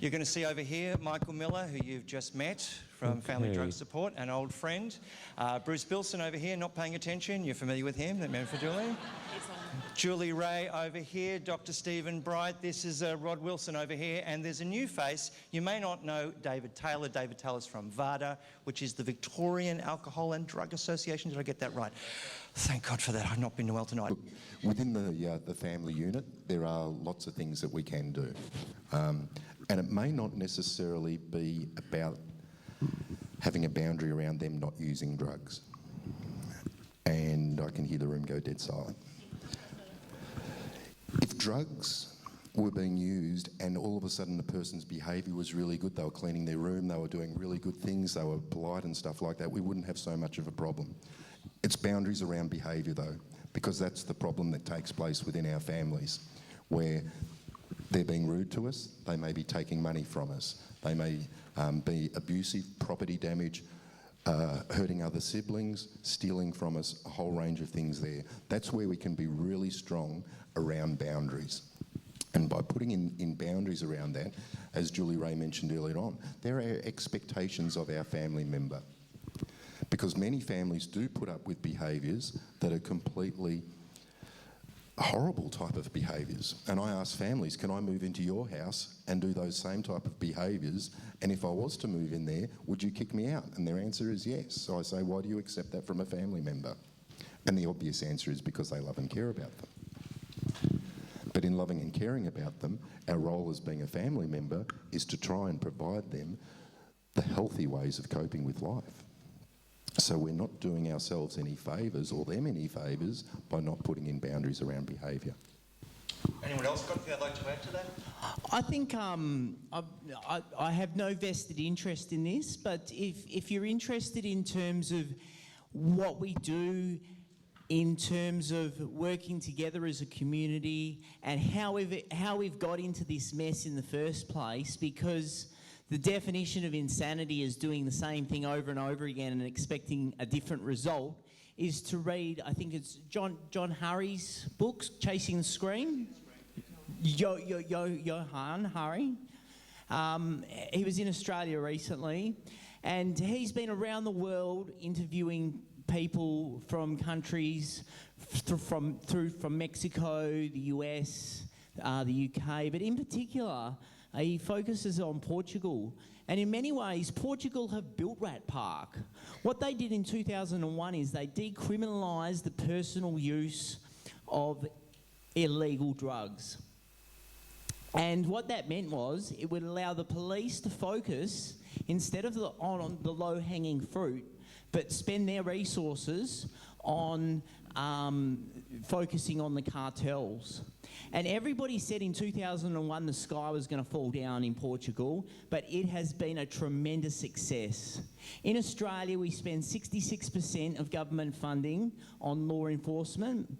You're going to see over here Micheal Miller, who you've just met from Family Drug Support, an old friend. Bruce Billson over here, not paying attention. You're familiar with him, that man for Julie. Julie Ray over here, Dr. Stephen Bright. This is Rod Wilson over here, and there's a new face. You may not know David Taylor. David Taylor's from VAADA, which is the Victorian Alcohol and Drug Association. Did I get that right? Thank God for that. I've not been well tonight. Look, within the family unit, there are lots of things that we can do. And it may not necessarily be about having a boundary around them not using drugs. And I can hear the room go dead silent. If drugs were being used and all of a sudden the person's behaviour was really good, they were cleaning their room, they were doing really good things, they were polite and stuff like that, we wouldn't have so much of a problem. It's boundaries around behaviour though, because that's the problem that takes place within our families, where they're being rude to us, they may be taking money from us, they may be abusive, property damage, hurting other siblings, stealing from us, a whole range of things there. That's where we can be really strong around boundaries. And by putting in boundaries around that, as Julie Ray mentioned earlier on, there are expectations of our family member. Because many families do put up with behaviours that are completely horrible type of behaviours. And I ask families, can I move into your house and do those same type of behaviours? And if I was to move in there, would you kick me out? And their answer is yes. So I say, why do you accept that from a family member? And the obvious answer is because they love and care about them. But in loving and caring about them, our role as being a family member is to try and provide them the healthy ways of coping with life. So we're not doing ourselves any favours or them any favours by not putting in boundaries around behaviour. Anyone else got anything I'd like to add to that? I think I have no vested interest in this, but if you're interested in terms of what we do in terms of working together as a community and how we've got into this mess in the first place, because the definition of insanity is doing the same thing over and over again and expecting a different result, is to read, I think it's John Hurry's books, Chasing the Scream. Johan Hurry. He was in Australia recently, and he's been around the world interviewing people from countries from Mexico, the US, the UK, but in particular, he focuses on Portugal. And in many ways, Portugal have built Rat Park. What they did in 2001 is they decriminalised the personal use of illegal drugs. And what that meant was it would allow the police to focus, instead of on the low-hanging fruit, but spend their resources on focusing on the cartels. And everybody said in 2001 the sky was going to fall down in Portugal, but it has been a tremendous success. In Australia, we spend 66% of government funding on law enforcement.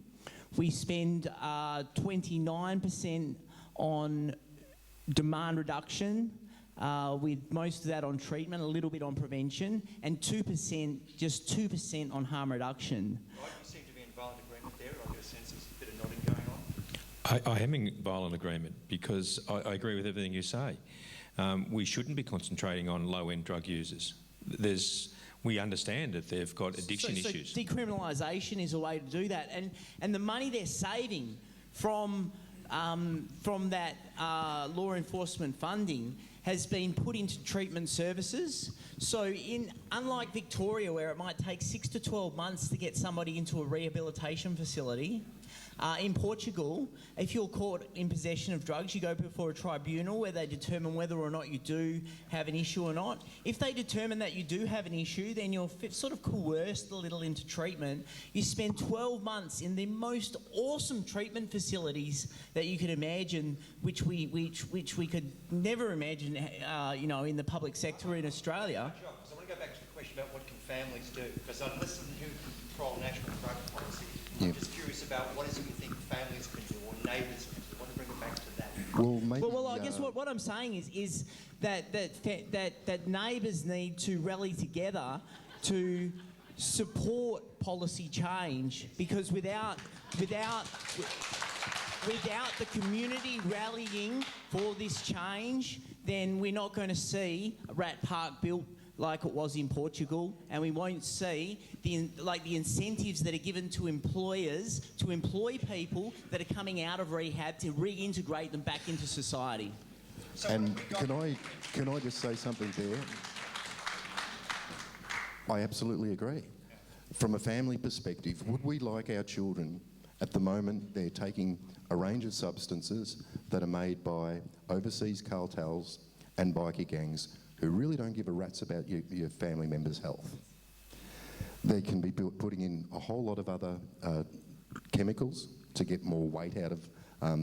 We spend 29% on demand reduction, with most of that on treatment, a little bit on prevention, and 2%, just 2% on harm reduction. Right, you seem to be in violent agreement there. I get a sense there's a bit of nodding going on. I am in violent agreement because I agree with everything you say. We shouldn't be concentrating on low-end drug users. We understand that they've got addiction issues. So decriminalisation is a way to do that, and the money they're saving from that law enforcement funding has been put into treatment services. So unlike Victoria, where it might take 6 to 12 months to get somebody into a rehabilitation facility, in Portugal, if you're caught in possession of drugs, you go before a tribunal where they determine whether or not you do have an issue or not. If they determine that you do have an issue, then you're sort of coerced a little into treatment. You spend 12 months in the most awesome treatment facilities that you could imagine, which we could never imagine, in the public sector in Australia. So I want to go back to the question about what can families do, because I've listened to control national drug policy. I'm just curious about what is it you think families can do or neighbours can do. I want to bring it back to that. Well, I guess what I'm saying is that neighbours need to rally together to support policy change, because without without the community rallying for this change, then we're not going to see a rat park built like it was in Portugal, and we won't see the incentives that are given to employers to employ people that are coming out of rehab to reintegrate them back into society. And can I just say something there? I absolutely agree. From a family perspective, would we like our children, at the moment they're taking a range of substances that are made by overseas cartels and bikie gangs who really don't give a rat's about your family members' health. They can be putting in a whole lot of other chemicals to get more weight out of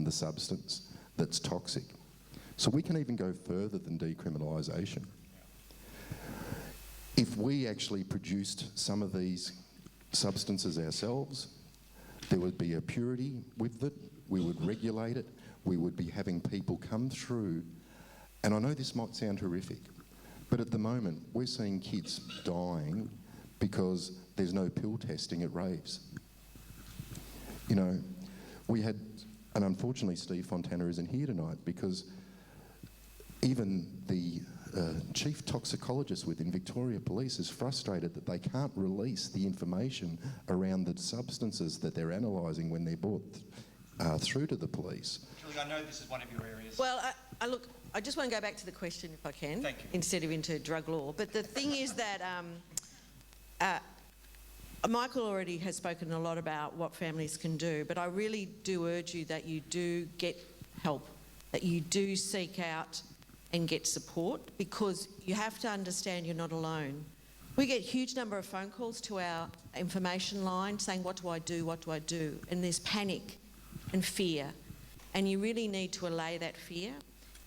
the substance that's toxic. So we can even go further than decriminalisation. If we actually produced some of these substances ourselves, there would be a purity with it, we would regulate it, we would be having people come through, and I know this might sound horrific, but at the moment we're seeing kids dying because there's no pill testing at raves. You know, we had, and unfortunately Steve Fontana isn't here tonight because even the chief toxicologist within Victoria Police is frustrated that they can't release the information around the substances that they're analysing when they're brought through to the police. Julie, I know this is one of your areas. Well, look, I just want to go back to the question, if I can, Thank you. instead of into drug law. But the thing is that Michael already has spoken a lot about what families can do, but I really do urge you that you do get help, that you do seek out and get support, because you have to understand you're not alone. We get a huge number of phone calls to our information line saying, what do I do, what do I do? And there's panic and fear. And you really need to allay that fear,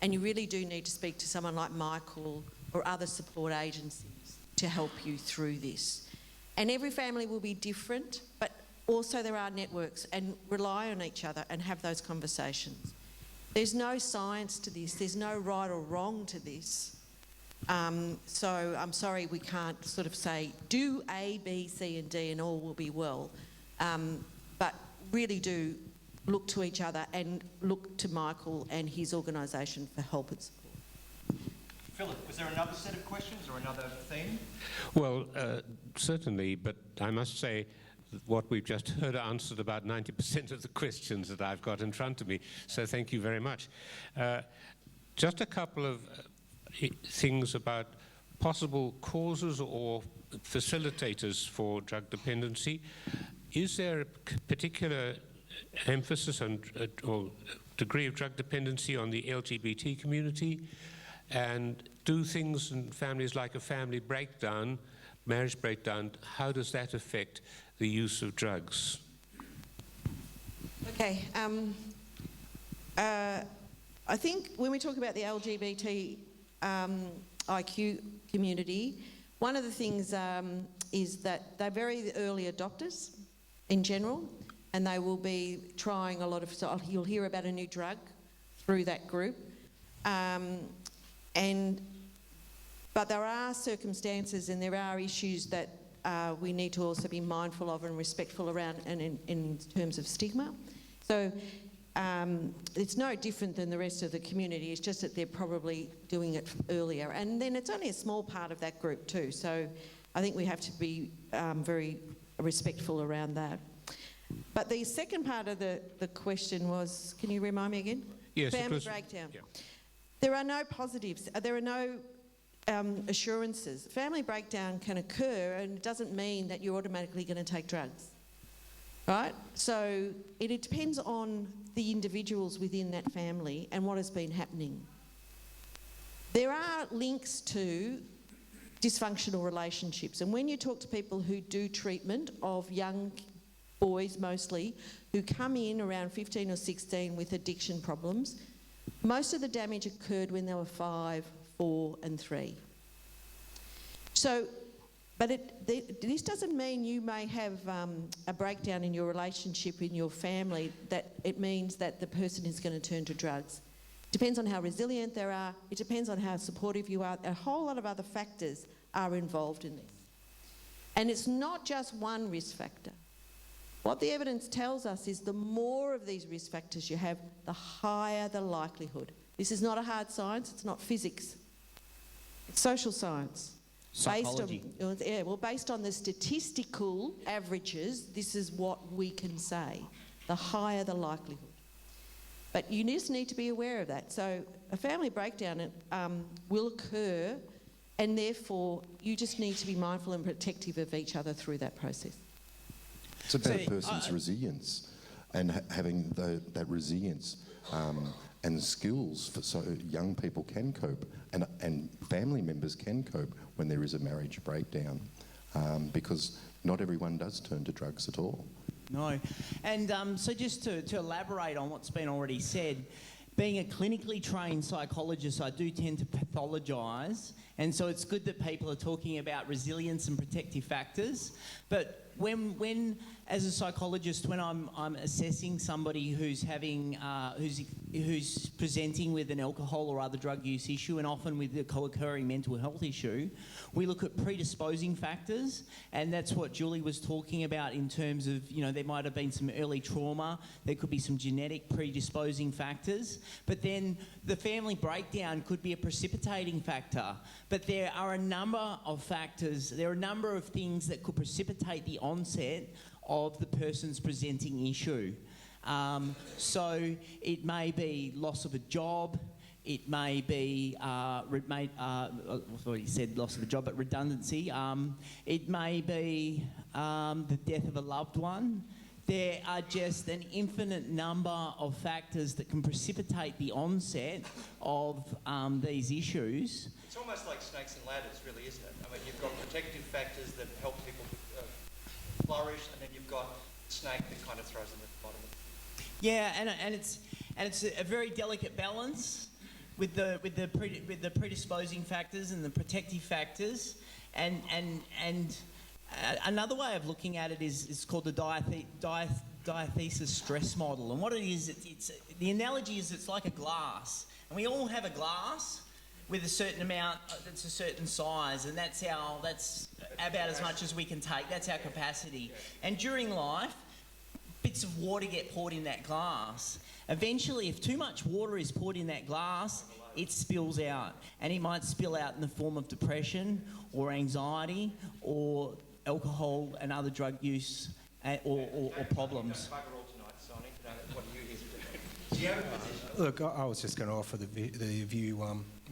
and you really do need to speak to someone like Michael or other support agencies to help you through this. And every family will be different, but also there are networks, and rely on each other and have those conversations. There's no science to this, there's no right or wrong to this. So I'm sorry we can't sort of say, do A, B, C and D and all will be well. But really do look to each other and look to Michael and his organisation for help and support. Philip, was there another set of questions or another theme? Well, certainly, but I must say what we've just heard answered about 90% of the questions that I've got in front of me, so thank you very much. Just a couple of things about possible causes or facilitators for drug dependency. Is there a particular emphasis on or degree of drug dependency on the LGBT community? And do things in families like a family breakdown, marriage breakdown, how does that affect the use of drugs? Okay, I think when we talk about the LGBT IQ community, one of the things is that they're very early adopters in general, and they will be trying a lot of, so you'll hear about a new drug through that group. But there are circumstances and there are issues that we need to also be mindful of and respectful around, and in terms of stigma. So it's no different than the rest of the community, it's just that they're probably doing it earlier. And then it's only a small part of that group too, so I think we have to be very respectful around that. But the second part of the question was, can you remind me again? Yes, family breakdown. Yeah. There are no positives, there are no assurances. Family breakdown can occur and it doesn't mean that you're automatically going to take drugs, right? So it depends on the individuals within that family and what has been happening. There are links to dysfunctional relationships, and when you talk to people who do treatment of young boys mostly, who come in around 15 or 16 with addiction problems, most of the damage occurred when they were 5, 4 and 3. So, but this doesn't mean you may have a breakdown in your relationship, in your family, that it means that the person is going to turn to drugs. It depends on how resilient they are, it depends on how supportive you are, a whole lot of other factors are involved in this. And it's not just one risk factor. What the evidence tells us is the more of these risk factors you have, the higher the likelihood. This is not a hard science, it's not physics. It's social science. Psychology. Based on the statistical averages, this is what we can say. The higher the likelihood. But you just need to be aware of that. So a family breakdown will occur, and therefore you just need to be mindful and protective of each other through that process. It's about a person's resilience and having that resilience and skills so young people can cope and family members can cope when there is a marriage breakdown, because not everyone does turn to drugs at all. No. And so just to elaborate on what's been already said, being a clinically trained psychologist, I do tend to pathologise, and so it's good that people are talking about resilience and protective factors. But when as a psychologist, when I'm assessing somebody who's having who's presenting with an alcohol or other drug use issue, and often with a co-occurring mental health issue, we look at predisposing factors, and that's what Julie was talking about in terms of, you know, there might have been some early trauma, there could be some genetic predisposing factors, but then the family breakdown could be a precipitating factor. But there are a number of factors, there are a number of things that could precipitate the onset of the person's presenting issue. So it may be loss of a job, it may be, I've already said loss of a job, but redundancy. It may be the death of a loved one. There are just an infinite number of factors that can precipitate the onset of these issues. It's almost like snakes and ladders, really, isn't it? I mean, you've got protective factors that help people flourish, and then you've got the snake that kind of throws them at the bottom. Yeah, and it's a very delicate balance with the predisposing factors and the protective factors, and another way of looking at it is called the diathesis stress model. And what it is, it's the analogy is it's like a glass, and we all have a glass with a certain amount, that's a certain size, and that's about as much as we can take. That's our capacity. And during life, bits of water get poured in that glass. Eventually, if too much water is poured in that glass, it spills out, and it might spill out in the form of depression or anxiety or alcohol and other drug use or problems. Look, I was just going to offer the view,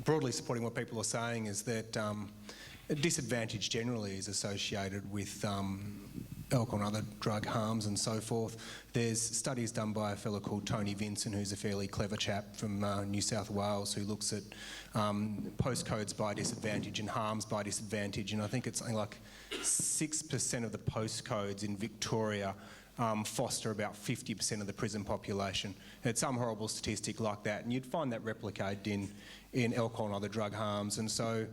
broadly supporting what people are saying, is that disadvantage generally is associated with alcohol and other drug harms and so forth. There's studies done by a fellow called Tony Vincent, who's a fairly clever chap from New South Wales, who looks at postcodes by disadvantage and harms by disadvantage, and I think it's something like 6% of the postcodes in Victoria foster about 50% of the prison population. It's some horrible statistic like that, and you'd find that replicated in alcohol and other drug harms. And so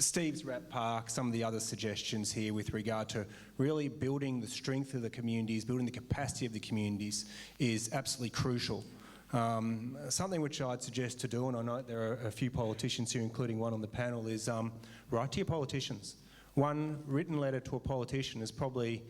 Steve's wrap park, some of the other suggestions here with regard to really building the strength of the communities, building the capacity of the communities is absolutely crucial. Something which I'd suggest to do, and I know there are a few politicians here, including one on the panel, is write to your politicians. One written letter to a politician is probably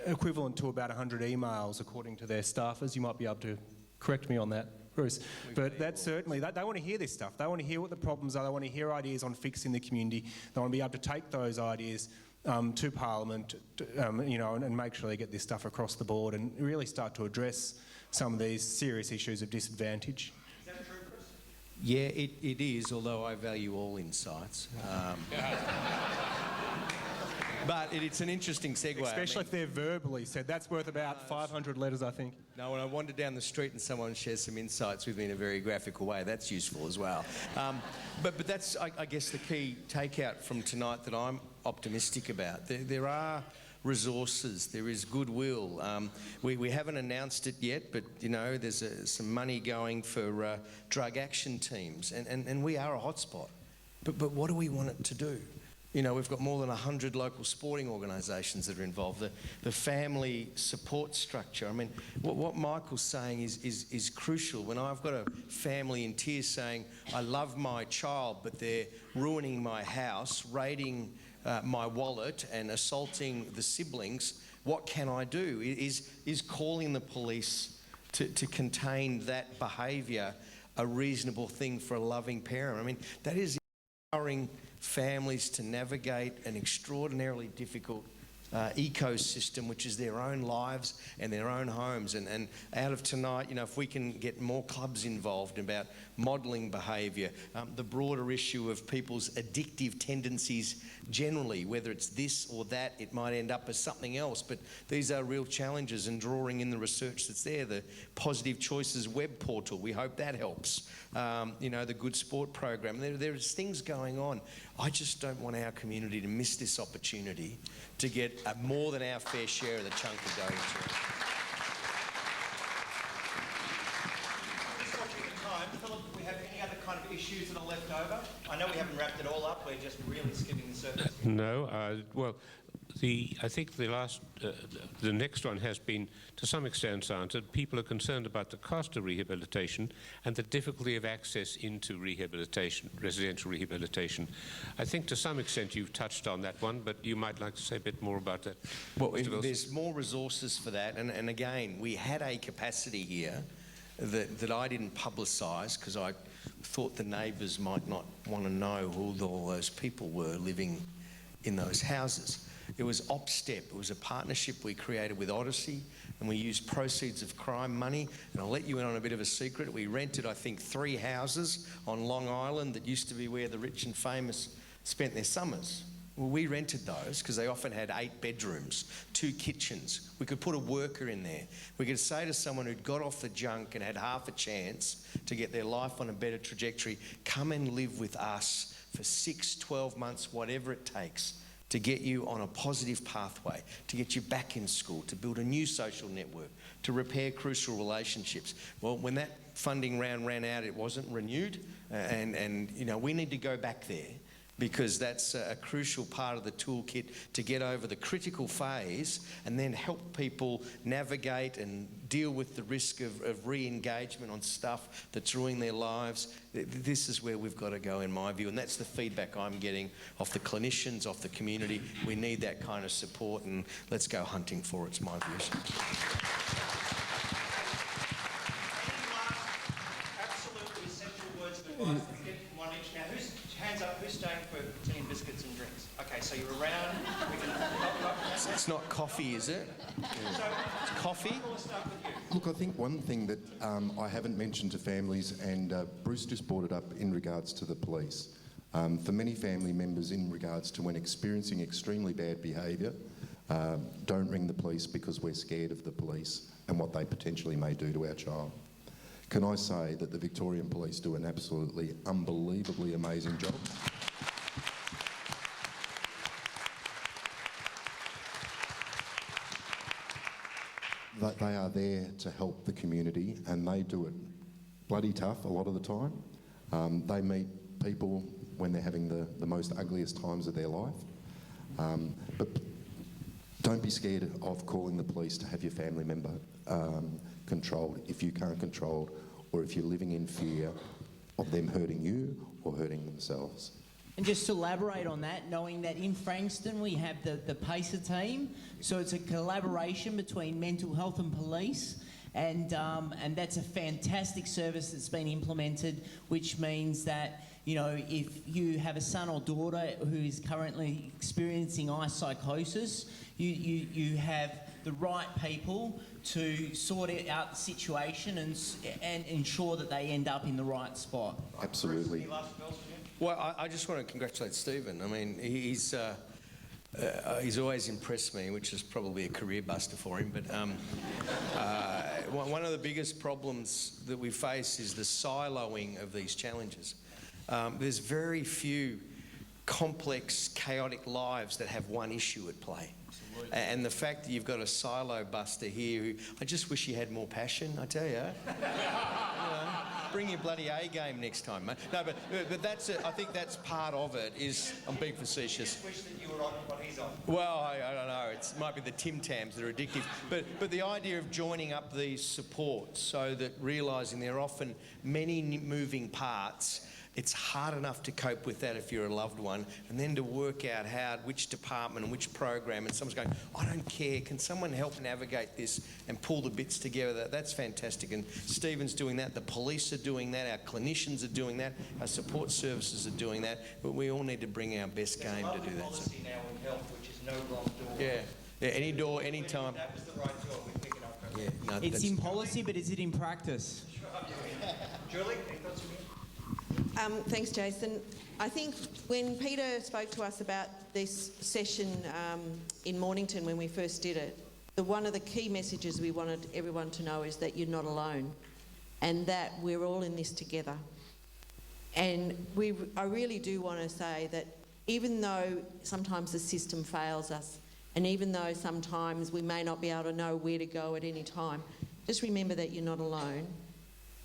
equivalent to about 100 emails, according to their staffers. You might be able to correct me on that, Bruce. But that's certainly, they want to hear this stuff. They want to hear what the problems are. They want to hear ideas on fixing the community. They want to be able to take those ideas to Parliament, and make sure they get this stuff across the board and really start to address some of these serious issues of disadvantage. Is that true, Chris? Yeah, it is, although I value all insights. But it's an interesting segue. Especially if they're verbally said. That's worth about 500 letters, I think. No, when I wander down the street and someone shares some insights with me in a very graphical way, that's useful as well. But that's, I guess, the key takeout from tonight that I'm optimistic about. There are resources, there is goodwill. We haven't announced it yet, but, there's some money going for drug action teams, and we are a hotspot. But what do we want it to do? We've got more than 100 local sporting organisations that are involved. The family support structure. I mean, what Michael's saying is crucial. When I've got a family in tears saying, I love my child, but they're ruining my house, raiding my wallet and assaulting the siblings, what can I do? Is calling the police to contain that behaviour a reasonable thing for a loving parent? I mean, that is empowering families to navigate an extraordinarily difficult ecosystem, which is their own lives and their own homes. And out of tonight, you know, if we can get more clubs involved about modelling behaviour, the broader issue of people's addictive tendencies generally, whether it's this or that, it might end up as something else, but these are real challenges, and drawing in the research that's there, the Positive Choices web portal, we hope that helps. You know, the Good Sport program, there's things going on. I just don't want our community to miss this opportunity to get more than our fair share of the chunk of going to. Just watching the time, Philip, do we have any other kind of issues that are left over? I know we haven't wrapped it all up, we're just really skimming the surface. No, well, I think the next one has been to some extent answered. People are concerned about the cost of rehabilitation and the difficulty of access into rehabilitation, residential rehabilitation. I think to some extent you've touched on that one, but you might like to say a bit more about that. Well, there's more resources for that, and again, we had a capacity here that I didn't publicise because I thought the neighbours might not want to know who all those people were living in those houses. It was OpStep. It was a partnership we created with Odyssey, and we used proceeds of crime money. And I'll let you in on a bit of a secret. We rented, I think, 3 houses on Long Island that used to be where the rich and famous spent their summers. Well, we rented those because they often had 8 bedrooms, 2 kitchens. We could put a worker in there. We could say to someone who'd got off the junk and had half a chance to get their life on a better trajectory, come and live with us for 6, 12 months, whatever it takes, to get you on a positive pathway, to get you back in school, to build a new social network, to repair crucial relationships. Well, when that funding round ran out, it wasn't renewed, and you know, we need to go back there, because that's a crucial part of the toolkit to get over the critical phase and then help people navigate and deal with the risk of re-engagement on stuff that's ruining their lives. This is where we've got to go, in my view, and that's the feedback I'm getting off the clinicians, off the community. We need that kind of support, and let's go hunting for it, it's my view. Absolutely essential words of advice. Let's get one each now. Hands up, who's staying for tea and biscuits and drinks? Okay, so you're around. We can It's not coffee, is it? It's coffee? Look, I think one thing that I haven't mentioned to families, and Bruce just brought it up in regards to the police. For many family members, in regards to when experiencing extremely bad behaviour, don't ring the police because we're scared of the police and what they potentially may do to our child. Can I say that the Victorian Police do an absolutely unbelievably amazing job? That they are there to help the community, and they do it bloody tough a lot of the time. They meet people when they're having the most ugliest times of their life. But don't be scared of calling the police to have your family member controlled if you can't control, or if you're living in fear of them hurting you or hurting themselves. And just to elaborate on that, knowing that in Frankston we have the PACER team, so it's a collaboration between mental health and police, and that's a fantastic service that's been implemented, which means that, you know, if you have a son or daughter who is currently experiencing psychosis, you have the right people to sort out the situation and ensure that they end up in the right spot. Absolutely. Well, I just want to congratulate Stephen. I mean, he's always impressed me, which is probably a career buster for him. But one of the biggest problems that we face is the siloing of these challenges. There's very few complex, chaotic lives that have one issue at play. And the fact that you've got a silo buster here, who I just wish he had more passion, I tell you. Bring your bloody A game next time, mate. No, but that's it. I think that's part of it. I'm being facetious. I wish that you were on what he's on. Well, I don't know. It might be the Tim Tams that are addictive. But the idea of joining up these supports, so that realising there are often many moving parts, it's hard enough to cope with that if you're a loved one, and then to work out which department and which program, and someone's going, I don't care, can someone help navigate this and pull the bits together? That's fantastic. And Stephen's doing that, the police are doing that, our clinicians are doing that, our support services are doing that, but we all need to bring our best game to do that. There's a policy now in health which is no wrong door. Yeah, any door, any time. That was the right door, we pick it up. Yeah, no, It's that's- in policy, but is it in practice? Julie, any thoughts from you? Thanks, Jason. I think when Peter spoke to us about this session in Mornington when we first did it, one of the key messages we wanted everyone to know is that you're not alone and that we're all in this together. And I really do want to say that even though sometimes the system fails us, and even though sometimes we may not be able to know where to go at any time, just remember that you're not alone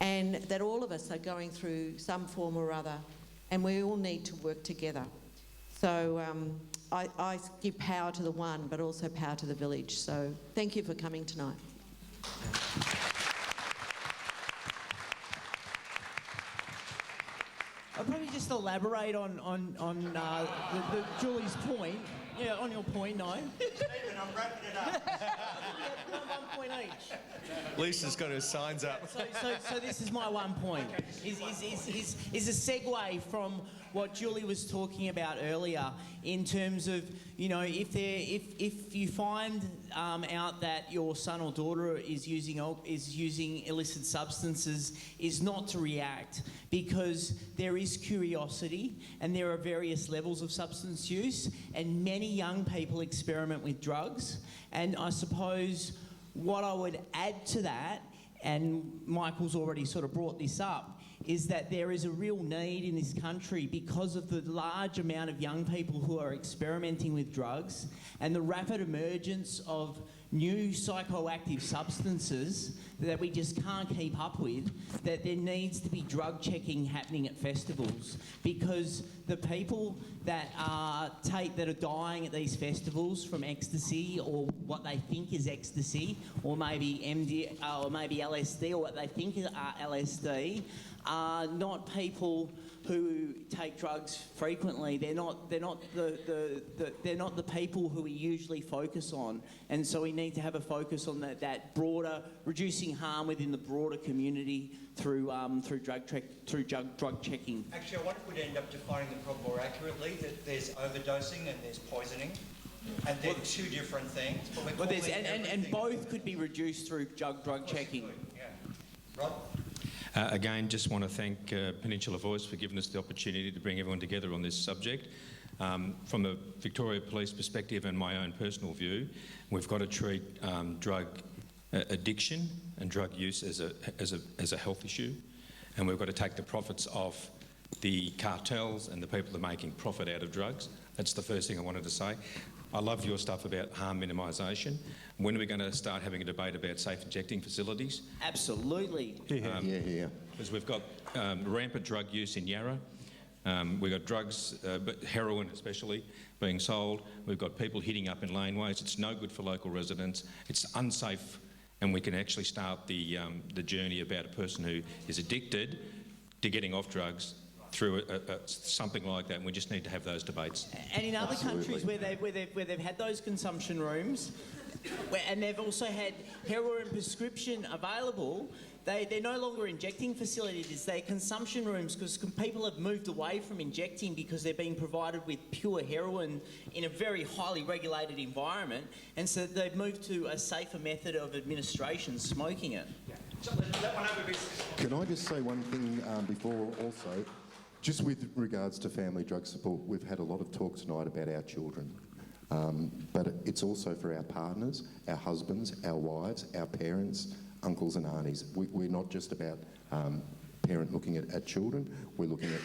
and that all of us are going through some form or other and we all need to work together. So I give power to the one, but also power to the village. So thank you for coming tonight. I'll probably just elaborate on Julie's point. Yeah, on your point, no. Stephen, I'm wrapping it up. 1 point each. Lisa's got her signs up. So this is my 1 point. Is a segue from what Julie was talking about earlier in terms of, you know, if you find out that your son or daughter is using illicit substances, is not to react, because there is curiosity and there are various levels of substance use, and many young people experiment with drugs. And I suppose what I would add to that, and Michael's already sort of brought this up, is that there is a real need in this country because of the large amount of young people who are experimenting with drugs and the rapid emergence of new psychoactive substances that we just can't keep up with, that there needs to be drug checking happening at festivals, because the people that are dying at these festivals from ecstasy or what they think is ecstasy, or maybe MD or maybe LSD or what they think are LSD, are not people who take drugs frequently. They're not the people who we usually focus on, and so we need to have a focus on that broader, reducing harm within the broader community through drug checking. Actually, I wonder if we'd end up defining the problem more accurately, that there's overdosing and there's poisoning, and they're two different things. But And both could be reduced through drug checking. Yeah. Rob? Again, just want to thank Peninsula Voice for giving us the opportunity to bring everyone together on this subject. From the Victoria Police perspective and my own personal view, we've got to treat drug addiction and drug use as a health issue, and we've got to take the profits off the cartels and the people that are making profit out of drugs. That's the first thing I wanted to say. I love your stuff about harm minimisation. When are we going to start having a debate about safe injecting facilities? Absolutely. Yeah. Because we've got rampant drug use in Yarra. We've got drugs, but heroin especially, being sold. We've got people hitting up in laneways. It's no good for local residents. It's unsafe, and we can actually start the journey about a person who is addicted to getting off drugs through something like that, and we just need to have those debates. And in other countries where they've had those consumption rooms, and they've also had heroin prescription available, they're no longer injecting facilities, they're consumption rooms, because people have moved away from injecting because they're being provided with pure heroin in a very highly regulated environment, and so they've moved to a safer method of administration, smoking it. Yeah. So that one over. Can I just say one thing before also? Just with regards to family drug support, we've had a lot of talk tonight about our children. But it's also for our partners, our husbands, our wives, our parents, uncles and aunties. We're not just about parent looking at children, we're looking at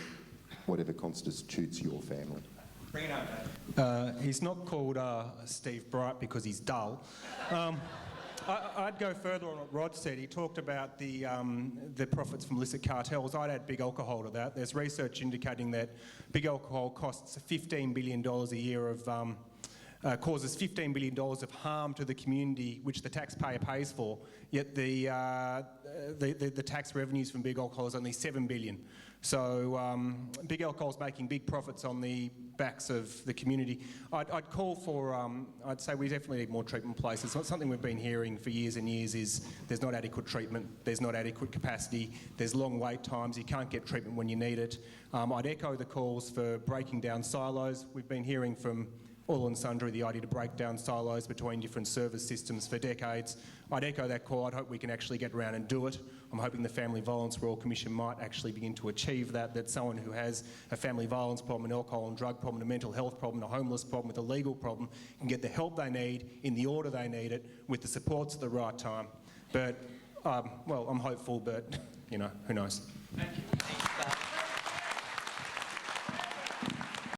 whatever constitutes your family. Bring it up, mate. He's not called Steve Bright because he's dull. I'd go further on what Rod said. He talked about the profits from illicit cartels. I'd add big alcohol to that. There's research indicating that big alcohol costs $15 billion a year of causes $15 billion of harm to the community, which the taxpayer pays for, yet the tax revenues from big alcohol is only $7 billion. So big alcohol's making big profits on the backs of the community. I'd call for, I'd say we definitely need more treatment places. Something we've been hearing for years and years is there's not adequate treatment, there's not adequate capacity, there's long wait times, you can't get treatment when you need it. I'd echo the calls for breaking down silos. We've been hearing from all and sundry the idea to break down silos between different service systems for decades. I'd echo that call. I'd hope we can actually get around and do it. I'm hoping the Family Violence Royal Commission might actually begin to achieve that someone who has a family violence problem, an alcohol and drug problem, a mental health problem, a homeless problem, with a legal problem, can get the help they need in the order they need it, with the supports at the right time. But, well, I'm hopeful, but, you know, who knows? Thank you.